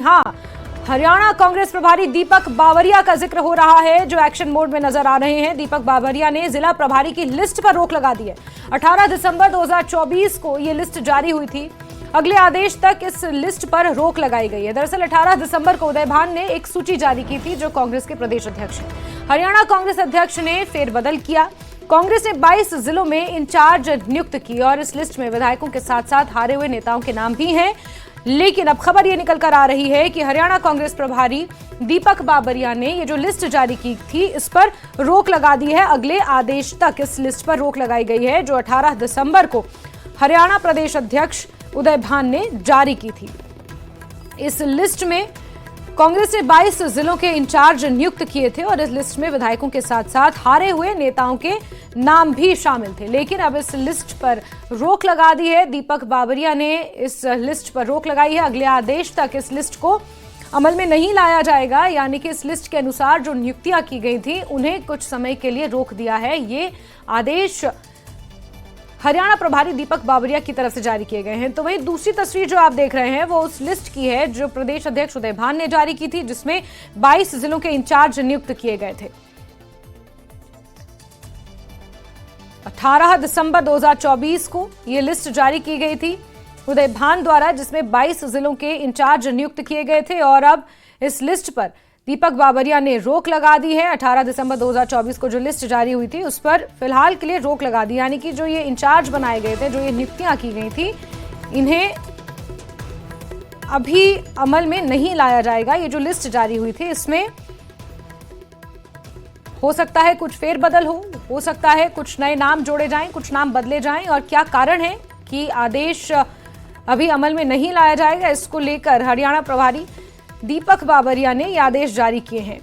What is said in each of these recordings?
हाँ, हरियाणा कांग्रेस प्रभारी दीपक बावरिया का जिक्र हो रहा है, जो एक्शन मोड में नजर आ रहे हैं। दीपक बावरिया ने जिला प्रभारी की लिस्ट पर रोक लगा दी है। 18 दिसंबर 2024 को ये लिस्ट जारी हुई थी। अगले आदेश तक इस लिस्ट पर रोक लगाई गई है। दरअसल 18 दिसंबर को उदय भान ने एक सूची जारी की थी, जो कांग्रेस के प्रदेश अध्यक्ष हैं। हरियाणा कांग्रेस अध्यक्ष ने फेरबदल किया। कांग्रेस ने 22 जिलों में इंचार्ज नियुक्त किए और इस लिस्ट में विधायकों के साथ साथ हारे हुए नेताओं के नाम भी हैं। लेकिन अब खबर ये निकल कर आ रही है कि हरियाणा कांग्रेस प्रभारी दीपक बावरिया ने ये जो लिस्ट जारी की थी, इस पर रोक लगा दी है। अगले आदेश तक इस लिस्ट पर रोक लगाई गई है, जो 18 दिसंबर को हरियाणा प्रदेश अध्यक्ष उदय भान ने जारी की थी। इस लिस्ट में कांग्रेस ने 22 जिलों के इंचार्ज नियुक्त किए थे और इस लिस्ट में विधायकों के साथ साथ हारे हुए नेताओं के नाम भी शामिल थे। लेकिन अब इस लिस्ट पर रोक लगा दी है। दीपक बावरिया ने इस लिस्ट पर रोक लगाई है। अगले आदेश तक इस लिस्ट को अमल में नहीं लाया जाएगा, यानी कि इस लिस्ट के अनुसार जो नियुक्तियां की गई थी उन्हें कुछ समय के लिए रोक दिया है। ये आदेश हरियाणा प्रभारी दीपक बावरिया की तरफ से जारी किए गए हैं। तो वही दूसरी तस्वीर जो आप देख रहे हैं वो उस लिस्ट की है जो प्रदेश अध्यक्ष उदय भान ने जारी की थी, जिसमें 22 जिलों के इंचार्ज नियुक्त किए गए थे। 18 दिसंबर 2024 को ये लिस्ट जारी की गई थी उदय भान द्वारा, जिसमें 22 जिलों के इंचार्ज नियुक्त किए गए थे और अब इस लिस्ट पर दीपक बावरिया ने रोक लगा दी है। 18 दिसंबर 2024 को जो लिस्ट जारी हुई थी उस पर फिलहाल के लिए रोक लगा दी, यानी कि जो ये इंचार्ज बनाए गए थे, जो ये नियुक्तियां की गई थी, इन्हें अभी अमल में नहीं लाया जाएगा। ये जो लिस्ट जारी हुई थी इसमें हो सकता है कुछ फेरबदल हो सकता है कुछ नए नाम जोड़े जाएं, कुछ नाम बदले जाएं, और क्या कारण है कि आदेश अभी अमल में नहीं लाया जाएगा, इसको लेकर हरियाणा प्रभारी दीपक बावरिया ने ये आदेश जारी किए हैं।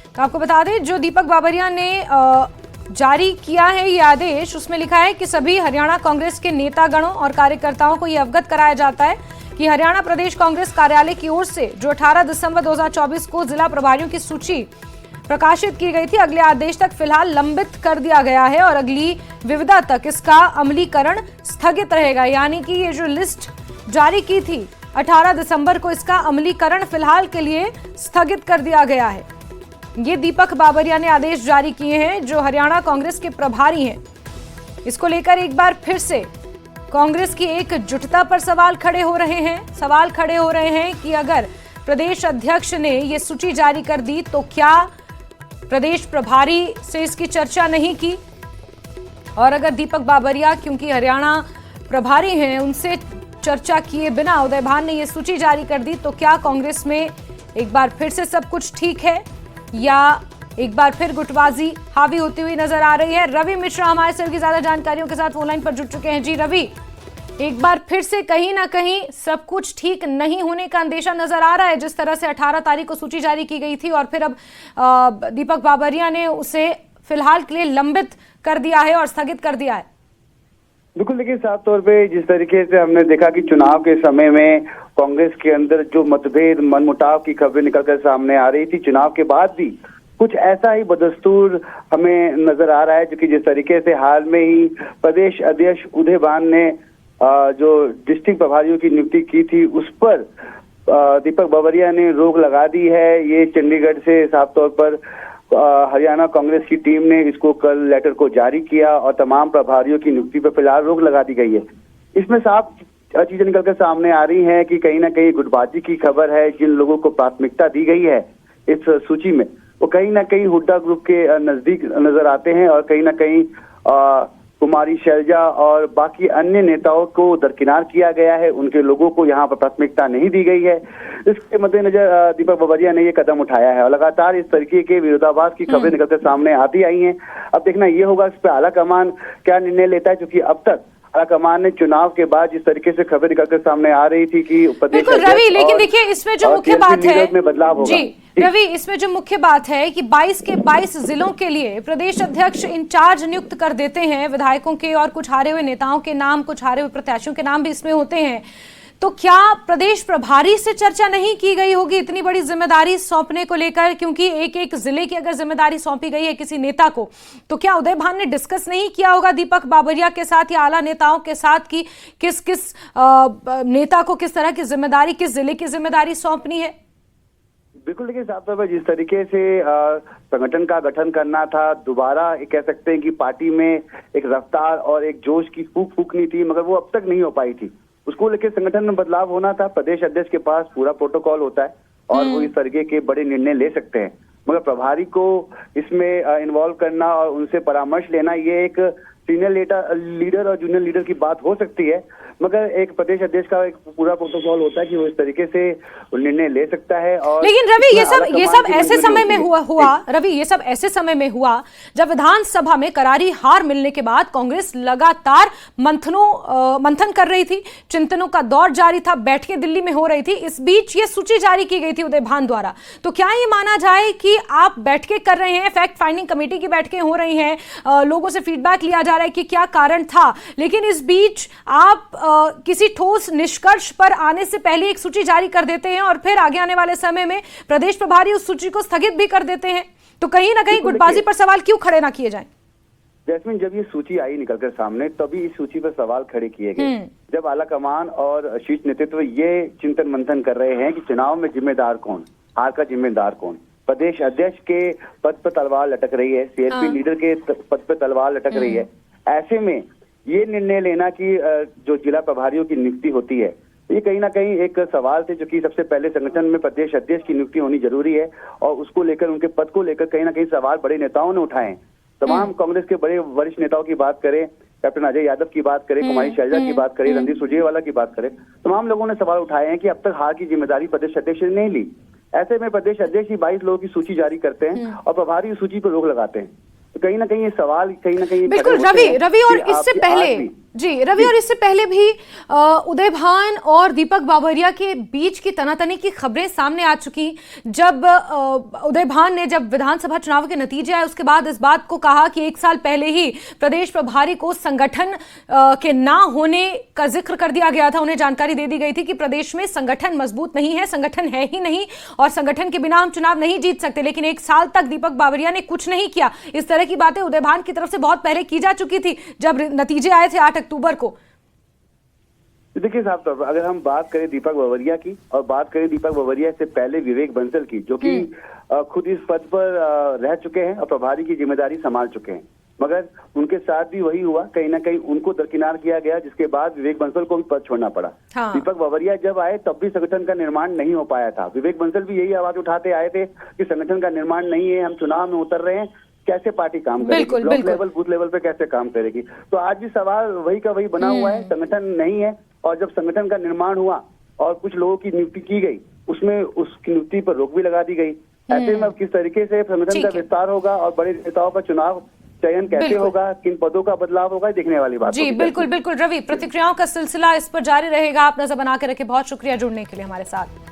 तो आपको बता दें, जो दीपक बावरिया ने जारी किया है ये आदेश, उसमें लिखा है कि सभी हरियाणा कांग्रेस के नेतागणों और कार्यकर्ताओं को यह अवगत कराया जाता है कि हरियाणा प्रदेश कांग्रेस कार्यालय की ओर से जो 18 दिसंबर 2024 को जिला प्रभारियों की सूची प्रकाशित की गई थी, अगले आदेश तक फिलहाल लंबित कर दिया गया है और अगली विविधा तक इसका अमलीकरण स्थगित रहेगा। यानी कि ये जो लिस्ट जारी की थी 18 दिसंबर को, इसका अमलीकरण फिलहाल के लिए स्थगित कर दिया गया है। ये दीपक बावरिया ने आदेश जारी किए हैं, जो हरियाणा कांग्रेस के प्रभारी हैं। इसको लेकर एक बार फिर से कांग्रेस की एकजुटता पर सवाल खड़े हो रहे हैं कि अगर प्रदेश अध्यक्ष ने ये सूची जारी कर दी तो क्या प्रदेश प्रभारी से इसकी चर्चा नहीं की, और अगर दीपक बावरिया क्योंकि हरियाणा प्रभारी हैं उनसे चर्चा किए बिना उदय भान ने ये सूची जारी कर दी, तो क्या कांग्रेस में एक बार फिर से सब कुछ ठीक है या एक बार फिर गुटबाजी हावी होती हुई नजर आ रही है। रवि मिश्रा हमारे से ज्यादा जानकारियों के साथ फोनलाइन पर जुड़ चुके हैं। जी रवि, एक बार फिर से कहीं ना कहीं सब कुछ ठीक नहीं होने का अंदेशा नजर आ रहा है, जिस तरह से 18 तारीख को सूची जारी की गई थी और फिर अब दीपक बावरिया ने उसे फिलहाल के लिए लंबित कर दिया है और स्थगित कर दिया है। बिल्कुल, देखिए साफ तौर पे जिस तरीके से हमने देखा कि चुनाव के समय में कांग्रेस के अंदर जो मतभेद मनमुटाव की खबरें निकलकर सामने आ रही थी, चुनाव के बाद भी कुछ ऐसा ही बदस्तूर हमें नजर आ रहा है, जो कि जिस तरीके से हाल में ही प्रदेश अध्यक्ष उदय भान ने जो डिस्ट्रिक्ट प्रभारियों की नियुक्ति की थी उस पर दीपक बावरिया ने रोक लगा दी है। ये चंडीगढ़ से साफ तौर पर हरियाणा कांग्रेस की टीम ने इसको कल लेटर को जारी किया और तमाम प्रभारियों की नियुक्ति पर फिलहाल रोक लगा दी गई है। इसमें साफ चीजें निकलकर सामने आ रही हैं कि कहीं ना कहीं गुटबाजी की खबर है। जिन लोगों को प्राथमिकता दी गई है इस सूची में, वो कहीं ना कहीं हुड्डा ग्रुप के नजदीक नजर आते हैं और कहीं ना कहीं कुमारी शैलजा और बाकी अन्य नेताओं को दरकिनार किया गया है। उनके लोगों को यहाँ पर प्राथमिकता नहीं दी गई है। इसके मद्देनजर दीपक बावरिया ने ये कदम उठाया है और लगातार इस तरीके के विरोधाभास की खबरें निकलकर सामने आती आई हैं। अब देखना ये होगा इस पर आला कमान क्या निर्णय लेता है, क्योंकि अब तक आला कमान ने चुनाव के बाद जिस तरीके से खबरें निकलकर सामने आ रही थी कि प्रदेश रवि, लेकिन देखिए इसमें जो मुख्य बात है में बदलाव होगा। जी रवि, इसमें जो मुख्य बात है कि 22 के 22 जिलों के लिए प्रदेश अध्यक्ष इंचार्ज नियुक्त कर देते हैं विधायकों के, और कुछ हारे हुए नेताओं के नाम, कुछ हारे हुए प्रत्याशियों के नाम भी इसमें होते हैं। तो क्या प्रदेश प्रभारी से चर्चा नहीं की गई होगी इतनी बड़ी जिम्मेदारी सौंपने को लेकर? क्योंकि एक एक जिले की अगर जिम्मेदारी सौंपी गई है किसी नेता को, तो क्या उदय भान ने डिस्कस नहीं किया होगा दीपक बाबरिया के साथ या आला नेताओं के साथ कि किस किस नेता को किस तरह की जिम्मेदारी, किस जिले की जिम्मेदारी सौंपनी है? बिल्कुल, देखिए साफ तौर पर जिस तरीके से संगठन का गठन करना था, दोबारा कह सकते हैं कि पार्टी में एक रफ्तार और एक जोश की फूकनी थी, मगर वो अब तक नहीं हो पाई थी। उसको लेकर संगठन में बदलाव होना था। प्रदेश अध्यक्ष के पास पूरा प्रोटोकॉल होता है और वो इस तरीके के बड़े निर्णय ले सकते हैं, मगर प्रभारी को इसमें इन्वॉल्व करना और उनसे परामर्श लेना, ये एक सीनियर लीडर और जूनियर लीडर की बात हो सकती है, मगर एक प्रदेश अध्यक्ष का एक पूरा प्रोटोकॉल होता है कि वो इस तरीके से निर्णय ले सकता है। और लेकिन रवि, ये सब ऐसे समय में हुआ रवि, ये सब ऐसे समय में हुआ जब विधानसभा में करारी हार मिलने के बाद कांग्रेस लगातार मंथन कर रही थी, चिंतनों का दौर जारी था, बैठकें दिल्ली में हो रही थी। इस बीच ये सूची जारी की गई थी उदय भान द्वारा। तो क्या ये माना जाए कि आप बैठकें कर रहे हैं, फैक्ट फाइंडिंग कमेटी की बैठकें हो रही हैं, लोगों से फीडबैक लिया जा रहा है कि क्या कारण था, लेकिन इस बीच आप किसी ठोस निष्कर्ष पर आने से पहले एक सूची जारी कर देते हैं और फिर आगे आने वाले समय में प्रदेश प्रभारी उस सूची को स्थगित भी कर देते हैं, तो कहीं ना कहीं गुटबाजी पर सवाल क्यों खड़े ना किए जाएं? जैस्मिन, जब ये सूची आई निकलकर सामने, तभी इस सूची पर सवाल खड़े किए गए। जब आला कमान और शीर्ष नेतृत्व ये चिंतन मंथन कर रहे हैं कि चुनाव में जिम्मेदार कौन, हार का जिम्मेदार कौन, प्रदेश अध्यक्ष के पद पर तलवार लटक रही है, सीएलपी लीडर के पद पर तलवार लटक रही है, ऐसे में ये निर्णय लेना कि जो जिला प्रभारियों की नियुक्ति होती है, ये कहीं ना कहीं एक सवाल थे, जो कि सबसे पहले संगठन में प्रदेश अध्यक्ष की नियुक्ति होनी जरूरी है और उसको लेकर, उनके पद को लेकर कहीं ना कहीं सवाल बड़े नेताओं ने उठाए। तमाम कांग्रेस के बड़े वरिष्ठ नेताओं की बात करें, कैप्टन अजय यादव की बात करें, कुमारी शैलजा की बात करें, रणदीप सुरजेवाला की बात करें, तमाम लोगों ने सवाल उठाए हैं कि अब तक हार की जिम्मेदारी प्रदेश अध्यक्ष ने नहीं ली। ऐसे में प्रदेश अध्यक्ष ही 22 लोगों की सूची जारी करते हैं और प्रभारी उस सूची पर रोक लगाते हैं। तो कहीं ना कहीं ये सवाल बिल्कुल रवि, और इससे पहले रवि, और इससे पहले भी उदय भान और दीपक बाबरिया के बीच की तनातनी की खबरें सामने आ चुकी। जब उदय भान ने, जब विधानसभा चुनाव के नतीजे आए, उसके बाद इस बात को कहा कि 1 साल पहले ही प्रदेश प्रभारी को संगठन के ना होने का जिक्र कर दिया गया था। उन्हें जानकारी दे दी गई थी कि प्रदेश में संगठन मजबूत नहीं है, संगठन है ही नहीं और संगठन के बिना हम चुनाव नहीं जीत सकते। लेकिन 1 साल तक दीपक बाबरिया ने कुछ नहीं किया। इस तरह की बातें उदय भान की तरफ से बहुत पहले की जा चुकी थी जब नतीजे आए थे 8 अक्टूबर को। देखिए साहब, तो अगर हम बात करें दीपक बाबरिया की और बात करें दीपक बाबरिया से पहले विवेक बंसल की, जो कि खुद इस पद पर रह चुके हैं और प्रभारी की जिम्मेदारी संभाल चुके हैं, मगर उनके साथ भी वही हुआ, कहीं ना कहीं उनको दरकिनार किया गया, जिसके बाद विवेक बंसल को भी पद छोड़ना पड़ा। दीपक बाबरिया जब आए तब भी संगठन का निर्माण नहीं हो पाया था। विवेक बंसल भी यही आवाज उठाते आए थे कि संगठन का निर्माण नहीं है, हम चुनाव में उतर रहे हैं, कैसे पार्टी काम करेगी, ब्लॉक लेवल, बूथ लेवल पे कैसे काम करेगी। तो आज भी सवाल वही का वही बना हुआ है, संगठन नहीं है। और जब संगठन का निर्माण हुआ और कुछ लोगों की नियुक्ति की गई, उसमें उसकी नियुक्ति पर रोक भी लगा दी गई। ऐसे में अब किस तरीके से संगठन का विस्तार होगा और बड़े नेताओं का चुनाव चयन कैसे होगा, किन पदों का बदलाव होगा, देखने वाली बात जी। बिल्कुल रवि, प्रतिक्रियाओं का सिलसिला इस पर जारी रहेगा। आप नजर बना के रखें। बहुत शुक्रिया जुड़ने के लिए हमारे साथ।